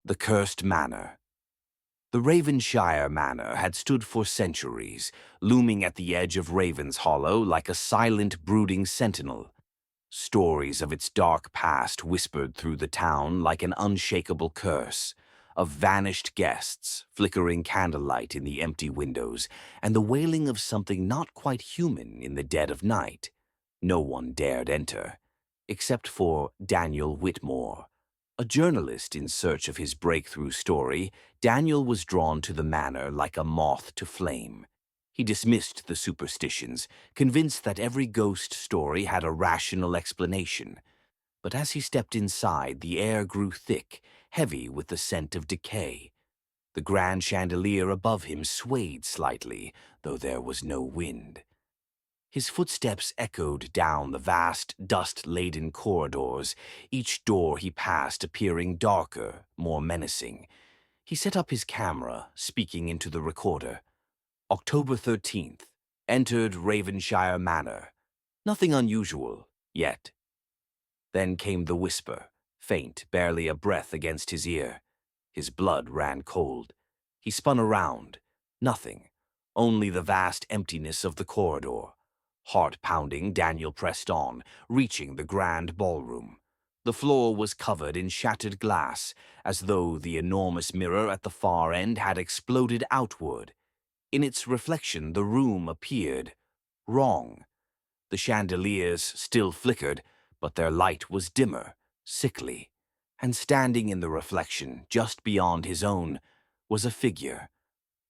The Cursed Manor. The Ravenshire Manor had stood for centuries, looming at the edge of Raven's Hollow like a silent, brooding sentinel. Stories of its dark past whispered through the town like an unshakable curse, of vanished guests, flickering candlelight in the empty windows, and the wailing of something not quite human in the dead of night. No one dared enter, except for Daniel Whitmore. A journalist in search of his breakthrough story, Daniel was drawn to the manor like a moth to flame. He dismissed the superstitions, convinced that every ghost story had a rational explanation. But as he stepped inside, the air grew thick, heavy with the scent of decay. The grand chandelier above him swayed slightly, though there was no wind. His footsteps echoed down the vast, dust-laden corridors, each door he passed appearing darker, more menacing. He set up his camera, speaking into the recorder. October 13th. Entered Ravenshire Manor. Nothing unusual, yet. Then came the whisper, faint, barely a breath against his ear. His blood ran cold. He spun around. Nothing. Only the vast emptiness of the corridor. Heart pounding, Daniel pressed on, reaching the grand ballroom. The floor was covered in shattered glass, as though the enormous mirror at the far end had exploded outward. In its reflection, the room appeared wrong. The chandeliers still flickered, but their light was dimmer, sickly. And standing in the reflection, just beyond his own, was a figure.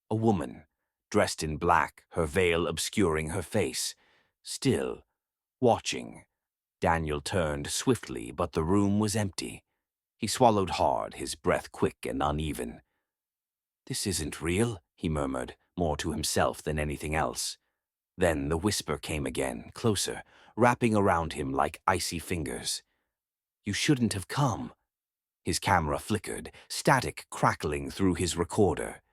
A woman, dressed in black, her veil obscuring her face. Still, watching. Daniel turned swiftly, but the room was empty. He swallowed hard, his breath quick and uneven. "This isn't real," he murmured, more to himself than anything else. Then the whisper came again, closer, wrapping around him like icy fingers. "You shouldn't have come." His camera flickered, static crackling through his recorder.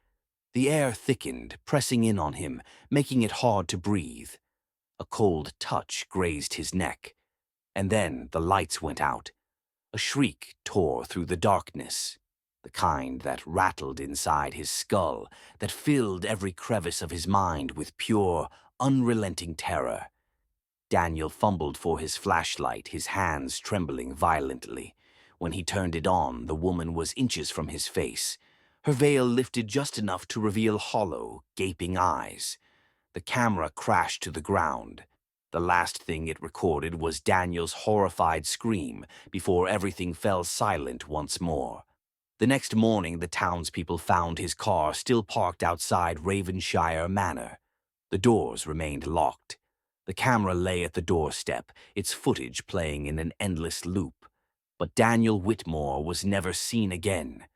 The air thickened, pressing in on him, making it hard to breathe. A cold touch grazed his neck. And then the lights went out. A shriek tore through the darkness, the kind that rattled inside his skull, that filled every crevice of his mind with pure, unrelenting terror. Daniel fumbled for his flashlight, his hands trembling violently. When he turned it on, the woman was inches from his face. Her veil lifted just enough to reveal hollow, gaping eyes. The camera crashed to the ground. The last thing it recorded was Daniel's horrified scream before everything fell silent once more. The next morning, the townspeople found his car still parked outside Ravenshire Manor. The doors remained locked. The camera lay at the doorstep, its footage playing in an endless loop. But Daniel Whitmore was never seen again.